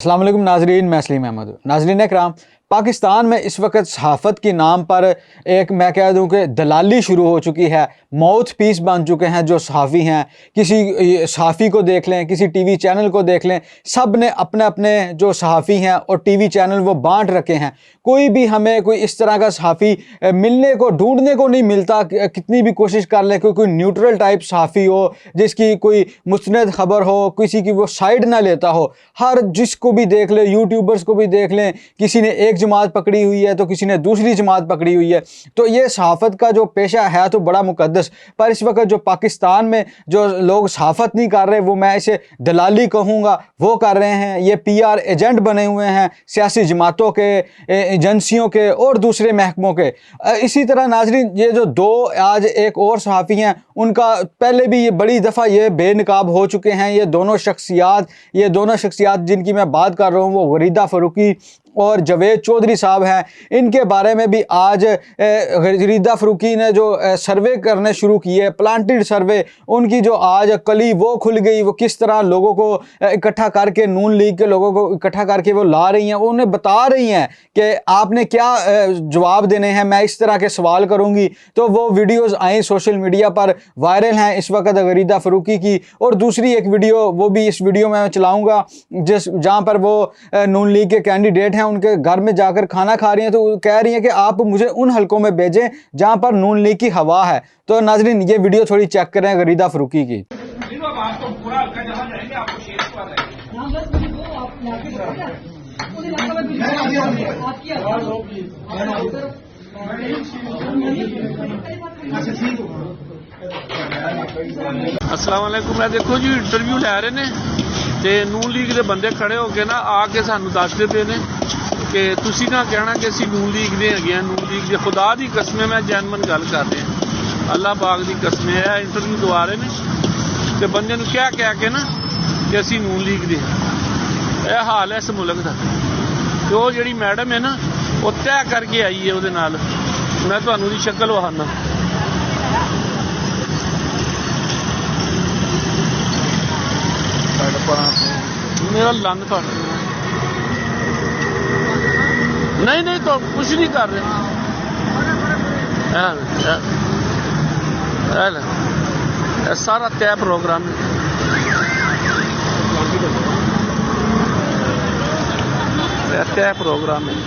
अस्सलाम वालेकुम नाजरीन, मैं सलीम अहमद। नाजरीन इकराम, पाकिस्तान में इस वक्त सहाफ़त के नाम पर एक मैं कह दूं कि दलाली शुरू हो चुकी है। माउथ पीस बन चुके हैं जो सहाफ़ी हैं। किसी सहाफ़ी को देख लें, किसी टीवी चैनल को देख लें, सब ने अपने अपने जो सहाफ़ी हैं और टीवी चैनल वो बांट रखे हैं। कोई भी हमें कोई इस तरह का सहाफ़ी मिलने को ढूंढने को नहीं मिलता। कितनी भी कोशिश कर ले कोई न्यूट्रल टाइप सहाफ़ी हो, जिसकी कोई मुस्नद खबर हो, किसी की वो साइड ना लेता हो। हर जिसको भी देख ले, यूट्यूबर्स को भी देख लें, किसी ने एक जमात पकड़ी हुई है तो किसी ने दूसरी जमात पकड़ी हुई है। तो ये सहाफ़त का जो पेशा है तो बड़ा मुकद्दस, पर इस वक्त जो पाकिस्तान में जो लोग सहाफ़त नहीं कर रहे, वो मैं इसे दलाली कहूँगा, वो कर रहे हैं। ये PR एजेंट बने हुए हैं सियासी जमातों के, एजेंसियों के और दूसरे महकमों के। इसी तरह नाजरीन, ये जो दो आज एक और सहाफ़ी हैं, उनका पहले भी ये बड़ी दफ़ा ये बेनकाब हो चुके हैं। ये दोनों शख्सियात जिनकी मैं बात कर रहा हूँ वो गरीदा फ़ारूकी और जवेद चौधरी साहब हैं। इनके बारे में भी आज गरीदा फ़ारूकी ने जो सर्वे करने शुरू किए, प्लांटेड सर्वे, उनकी जो आज कली वो खुल गई। वो किस तरह लोगों को इकट्ठा करके, नून लीग के लोगों को इकट्ठा करके वो ला रही हैं, उन्हें बता रही हैं कि आपने क्या जवाब देने हैं, मैं इस तरह के सवाल करूँगी। तो वो वीडियोज़ आई सोशल मीडिया पर वायरल हैं इस वक्त गरीदा फ़ारूकी की। और दूसरी एक वीडियो, वो भी इस वीडियो में मैं चलाऊँगा, जहाँ पर वो नून लीग के कैंडिडेट हैं, उनके घर में जाकर खाना खा रही हैं। तो कह रही हैं कि आप मुझे उन हलकों में भेजें जहां पर नून लीग की हवा है। तो नाजरीन, ये वीडियो थोड़ी चेक करें गरीदा फ़ारूकी की। अस्सलाम वालेकुम। मैं देखो जी इंटरव्यू लै रहे ने ते नून लीग के बंदे खड़े होके ना आके सानू दसदे पे ने कि तुसी ना कहना कि असी नून लीग दे हैगे। नून लीग दे खुदा दी कसम, मैं जैनमन गल कर रहे हैं, अल्लाह पाक दी कसम है। इंटरव्यू दवा रहे ने ते बंदे नू कह के ना कि असी नून लीग दे। यह हाल है इस मुल्क का। तो वो जिहड़ी मैडम है ना, वो तय करके आई है उहदे नाल। मैं तुहानू दी शक्ल वहाना। मेरा लन फट नहीं तो कुछ नहीं कर रहे। सारा तय प्रोग्राम है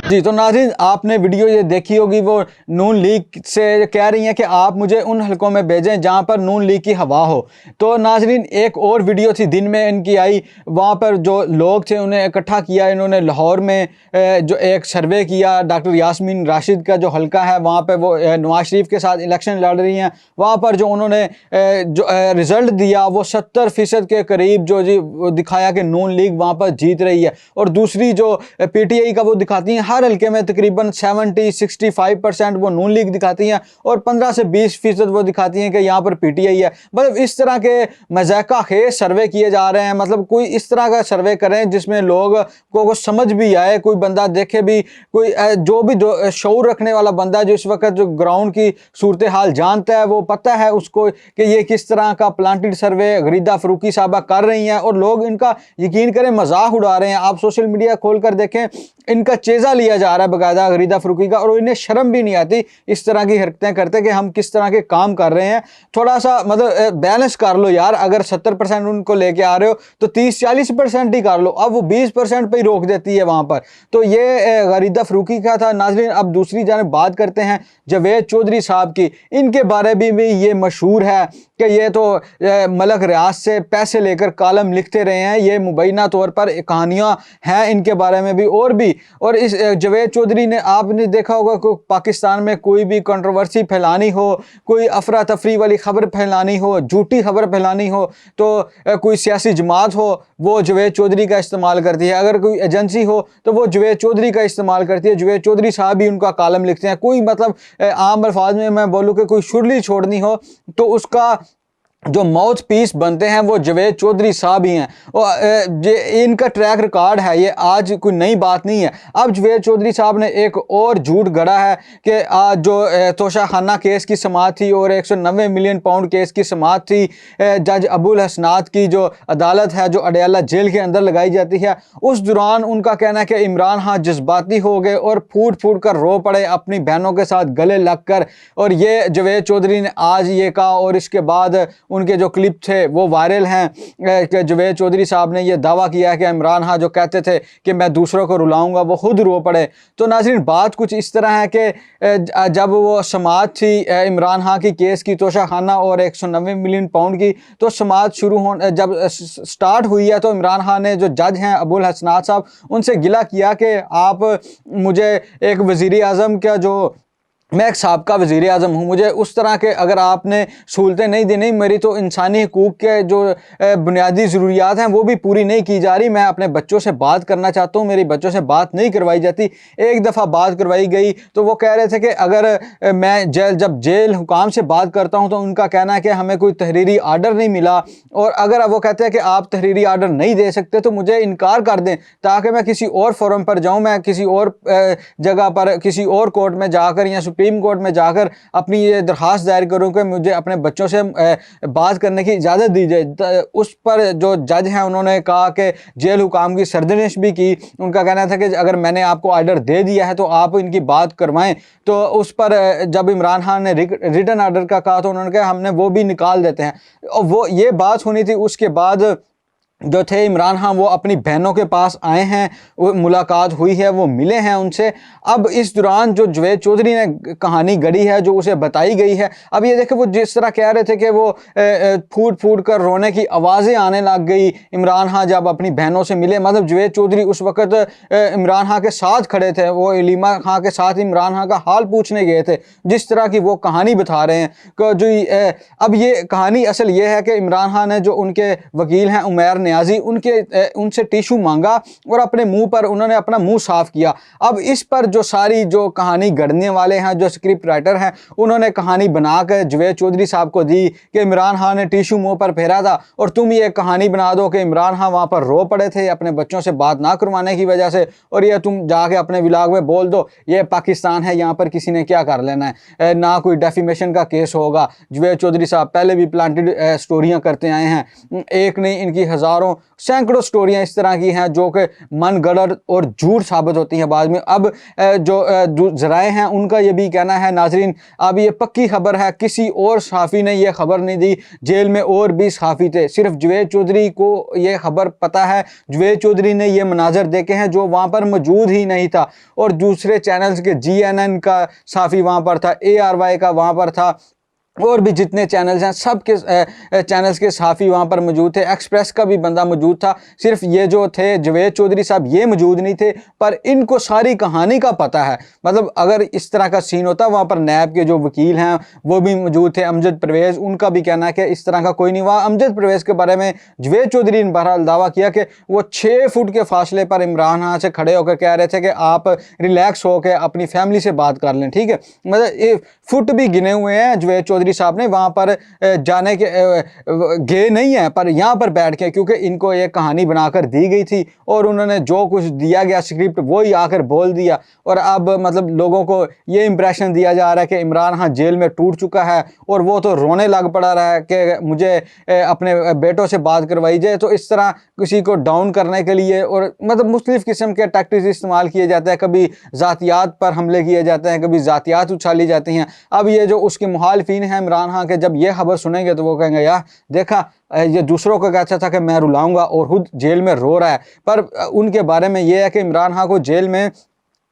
जी। तो नाज़रीन, आपने वीडियो ये देखी होगी, वो नून लीग से कह रही हैं कि आप मुझे उन हलकों में भेजें जहां पर नून लीग की हवा हो। तो नाज़रीन, एक और वीडियो थी दिन में इनकी आई, वहां पर जो लोग थे उन्हें इकट्ठा किया इन्होंने। लाहौर में जो एक सर्वे किया, डॉक्टर यास्मीन राशिद का जो हलका है वहाँ पर वो नवाज शरीफ के साथ इलेक्शन लड़ रही हैं। वहाँ पर जो उन्होंने जो रिज़ल्ट दिया वो 70% के करीब जो जी दिखाया कि नून लीग वहाँ पर जीत रही है। और दूसरी जो PTI का वो दिखाती हैं, हर हल्के में तकरीबन 65% वो नून लीग दिखाती हैं और 15 से 20% वो दिखाती हैं कि यहाँ पर PTI है। मतलब इस तरह के मज़ाक़ा खेज़ सर्वे किए जा रहे हैं। मतलब कोई इस तरह का सर्वे करें जिसमें लोग को समझ भी आए, कोई बंदा देखे भी, कोई जो भी शऊर रखने वाला बंदा जो इस वक्त जो ग्राउंड की सूरत हाल जानता है, वो पता है उसको कि ये किस तरह का प्लांटेड सर्वे गरीदा फ़ारूकी साहबा कर रही हैं। और लोग इनका यकीन करें मजाक उड़ा रहे हैं। आप सोशल मीडिया खोल कर देखें, इनका चेज़ा लिया जा रहा है बाकायदा गरीदा फ़ारूकी का, और इन्हें शर्म भी नहीं आती इस तरह की हरकतें करते कि हम किस तरह के काम कर रहे हैं। थोड़ा सा मतलब बैलेंस कर लो यार। अगर 70% उनको लेके आ रहे हो तो 30-40% ही कर लो। अब वो 20% पे ही रोक देती है वहाँ पर। तो ये गरीदा फ़ारूकी का था। नाज़रीन, अब दूसरी जानिब बात करते हैं जवेद चौधरी साहब की। इनके बारे में भी ये मशहूर है कि ये तो मलक रियाज से पैसे लेकर कॉलम लिखते रहे हैं। ये मुबैना तौर पर कहानियाँ हैं इनके बारे में भी। और इस जवेद चौधरी ने, आपने देखा होगा कि पाकिस्तान में कोई भी कंट्रोवर्सी फैलानी हो, कोई अफरा तफरी वाली खबर फैलानी हो, झूठी खबर फैलानी हो, तो कोई सियासी जमात हो वो जवेद चौधरी का इस्तेमाल करती है। अगर कोई एजेंसी हो तो वो जवेद चौधरी का इस्तेमाल करती है। जवेद चौधरी साहब भी उनका कॉलम लिखते हैं। कोई मतलब आम अल्फाज में मैं बोलूँ कि कोई शुरली छोड़नी हो तो उसका जो माउथ पीस बनते हैं वो जावेद चौधरी साहब ही हैं। और इनका ट्रैक रिकॉर्ड है, ये आज कोई नई बात नहीं है। अब जावेद चौधरी साहब ने एक और झूठ गढ़ा है कि जो तोशाखाना केस की समाअत थी और 190 मिलियन पाउंड केस की समाअत थी जज अबुल हसनात की जो अदालत है जो अडयाला जेल के अंदर लगाई जाती है, उस दौरान उनका कहना है कि इमरान खान जज्बाती हो गए और फूट फूट कर रो पड़े अपनी बहनों के साथ गले लग कर। और ये जावेद चौधरी ने आज ये कहा और इसके बाद उनके जो क्लिप थे वो वायरल हैं कि जावेद चौधरी साहब ने ये दावा किया कि इमरान खान जो कहते थे कि मैं दूसरों को रुलाऊंगा वो खुद रो पड़े। तो नाज़रीन बात कुछ इस तरह है कि जब वो समाअत थी इमरान खान की केस की तोशाखाना और 190 मिलियन पाउंड की, तो समाअत जब स्टार्ट हुई है तो इमरान खान ने जो जज हैं अबुल हसनात साहब उनसे गिला किया कि आप मुझे एक वज़ीर आज़म का जो मैं एक साबका वज़ीर आज़म हूँ, मुझे उस तरह के अगर आपने सहूलतें नहीं देनी, मेरी तो इंसानी हकूक़ के जो बुनियादी ज़रूरियात हैं वो भी पूरी नहीं की जा रही। मैं अपने बच्चों से बात करना चाहता हूँ, मेरी बच्चों से बात नहीं करवाई जाती। एक दफ़ा बात करवाई गई तो वो कह रहे थे कि अगर मैं जब जेल हुकाम से बात करता हूँ तो उनका कहना है कि हमें कोई तहरीरी आर्डर नहीं मिला, और अगर वो कहते हैं कि आप तहरीरी आर्डर नहीं दे सकते तो मुझे इनकार कर दें ताकि मैं किसी और फोरम पर जाऊँ, मैं किसी और जगह पर किसी और कोर्ट में जाकर या सुप्रीम कोर्ट में जाकर अपनी ये दरख्वास्त दायर करूं कि मुझे अपने बच्चों से बात करने की इजाज़त दी जाए। उस पर जो जज हैं उन्होंने कहा कि जेल हुकाम की सरजनिश भी की। उनका कहना था कि अगर मैंने आपको आर्डर दे दिया है तो आप इनकी बात करवाएं। तो उस पर जब इमरान खान ने रिटन आर्डर का कहा तो उन्होंने कहा हमने वो भी निकाल देते हैं। और वो ये बात होनी थी। उसके बाद जो थे इमरान खान वो अपनी बहनों के पास आए हैं, वो मुलाकात हुई है, वो मिले हैं उनसे। अब इस दौरान जो जावेद चौधरी ने कहानी गढ़ी है जो उसे बताई गई है, अब ये देखें वो जिस तरह कह रहे थे कि वो फूट फूट कर रोने की आवाज़ें आने लग गई इमरान खान जब अपनी बहनों से मिले। मतलब जावेद चौधरी उस वक़्त इमरान खान के साथ खड़े थे, वो इलीमा खान के साथ इमरान खान का हाल पूछने गए थे, जिस तरह की वो कहानी बता रहे हैं। जो अब ये कहानी असल ये है कि इमरान खान ने जो उनके वकील हैं उमैर न्याजी उनसे टिशू मांगा और अपने मुंह पर उन्होंने अपना मुंह साफ किया। अब इस पर जो सारी जो कहानी गढ़ने वाले हैं, जो स्क्रिप्ट राइटर हैं, उन्होंने कहानी बनाकर जावेद चौधरी साहब को दी कि इमरान खान ने टिशू मुंह पर फेरा था और तुम ये कहानी बना दो कि इमरान खान वहां पर रो पड़े थे अपने बच्चों से बात ना करवाने की वजह से, और ये तुम जाके अपने व्लॉग में बोल दो ये पाकिस्तान है, यहाँ पर किसी ने क्या कर लेना है, ना कोई डेफिमेशन का केस होगा। जावेद चौधरी साहब पहले भी प्लांटेड स्टोरियां करते आए हैं, एक नहीं इनकी हज़ारों सैकड़ों स्टोरियां इस तरह की हैं जो कि मन गढ़ और झूठ साबित होती हैं बाद में। अब जो ज़राए हैं उनका ये भी कहना है नाजरीन, अब ये पक्की खबर है, किसी और सहाफ़ी ने ये खबर नहीं दी, जेल में और भी सहाफ़ी थे, सिर्फ जावेद चौधरी को ये खबर पता है। जावेद चौधरी ने ये मनाजर देखे हैं जो वहाँ पर मौजूद ही नहीं था, और दूसरे चैनल्स के GNN का सहाफ़ी वहाँ पर था, ARY का वहाँ पर था, और भी जितने चैनल्स हैं सब के चैनल्स के सहाफ़ी वहाँ पर मौजूद थे। एक्सप्रेस का भी बंदा मौजूद था, सिर्फ ये जो थे जावेद चौधरी साहब ये मौजूद नहीं थे, पर इनको सारी कहानी का पता है। मतलब अगर इस तरह का सीन होता, वहाँ पर नैब के जो वकील हैं वो भी मौजूद थे, अमजद परवेज़, उनका भी कहना है कि इस तरह का कोई नहीं हुआ। अमजद परवेज़ के बारे में जावेद चौधरी ने बहरहाल दावा किया कि वो 6 फुट के फासले पर इमरान खान से खड़े होकर कह रहे थे कि आप रिलैक्स होकर अपनी फैमिली से बात कर लें, ठीक है। मतलब ये फुट भी गिने हुए हैं जावेद चौधरी साहब ने वहाँ पर जाने के गए नहीं हैं, पर यहाँ पर बैठ के, क्योंकि इनको एक कहानी बनाकर दी गई थी और उन्होंने जो कुछ दिया गया स्क्रिप्ट वो ही आकर बोल दिया। और अब मतलब लोगों को ये इंप्रेशन दिया जा रहा है कि इमरान खान जेल में टूट चुका है और वो तो रोने लग पड़ा रहा है कि मुझे अपने बेटों से बात करवाई जाए। तो इस तरह किसी को डाउन करने के लिए और मतलब मुख्तलिफ किस्म के टैक्टिक्स इस्तेमाल किए जाते हैं, कभी ज़ातियात पर हमले किए जाते हैं, कभी ज़ातियात उछाली जाती हैं। अब ये जो उसके मुखालिफिन हैं इमरान खान के, जब ये खबर सुनेंगे तो वो कहेंगे यार देखा ये दूसरों को कहता था कि मैं रुलाऊंगा और खुद जेल में रो रहा है। पर उनके बारे में ये है कि इमरान खान को जेल में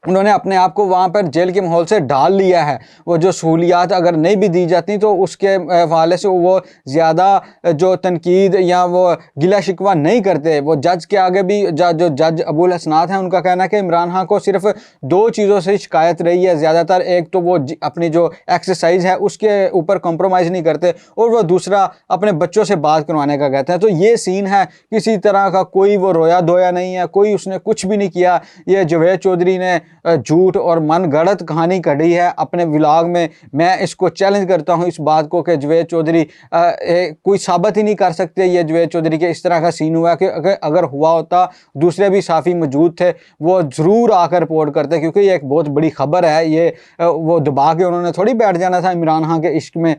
उन्होंने अपने आप को वहाँ पर जेल के माहौल से ढाल लिया है। वो जो सहूलियात अगर नहीं भी दी जाती तो उसके हवाले से वो ज़्यादा जो तनकीद या वो गिला शिकवा नहीं करते। वो जज के आगे भी जो जज अबुल हसनात हैं उनका कहना है कि इमरान खान को सिर्फ 2 चीज़ों से शिकायत रही है ज़्यादातर, एक तो वो अपनी जो एक्सरसाइज है उसके ऊपर कॉम्प्रोमाइज़ नहीं करते, और वो दूसरा अपने बच्चों से बात करवाने का कहते हैं। तो ये सीन है, किसी तरह का कोई वो रोया धोया नहीं है, कोई उसने कुछ भी नहीं किया। ये जावेद चौधरी ने झूठ और मन गढ़ंत कहानी कढ़ी है अपने व्लॉग में। मैं इसको चैलेंज करता हूँ इस बात को कि जावेद चौधरी कोई साबित ही नहीं कर सकते ये जावेद चौधरी के इस तरह का सीन हुआ कि अगर हुआ होता, दूसरे भी साफ़ी मौजूद थे, वो ज़रूर आकर रिपोर्ट करते, क्योंकि ये एक बहुत बड़ी खबर है। ये वो दबा के उन्होंने थोड़ी बैठ जाना था इमरान खान के इश्क में।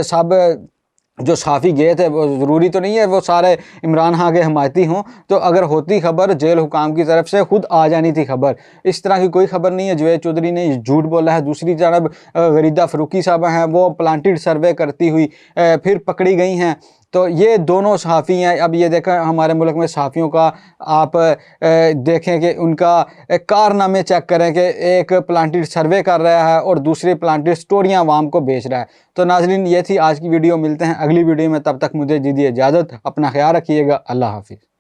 सब जो साफ़ी गए थे वो ज़रूरी तो नहीं है वो सारे इमरान खान के हमायती हों, तो अगर होती खबर जेल हुकाम की तरफ से खुद आ जानी थी खबर। इस तरह की कोई खबर नहीं है। जावेद चौधरी ने झूठ बोला है। दूसरी तरफ गरीदा फ़रूकी साहब हैं, वो प्लांटेड सर्वे करती हुई फिर पकड़ी गई हैं। तो ये दोनों सहाफ़ी हैं। अब ये देखें हमारे मुल्क में सहाफ़ियों का आप देखें कि उनका कारनामे चेक करें कि एक प्लांटेड सर्वे कर रहा है और दूसरी प्लांटेड स्टोरियाँ आवाम को बेच रहा है। तो नाज़रीन ये थी आज की वीडियो। मिलते हैं अगली वीडियो में, तब तक मुझे दीजिए इजाज़त। अपना ख्याल रखिएगा। अल्लाह हाफिज़।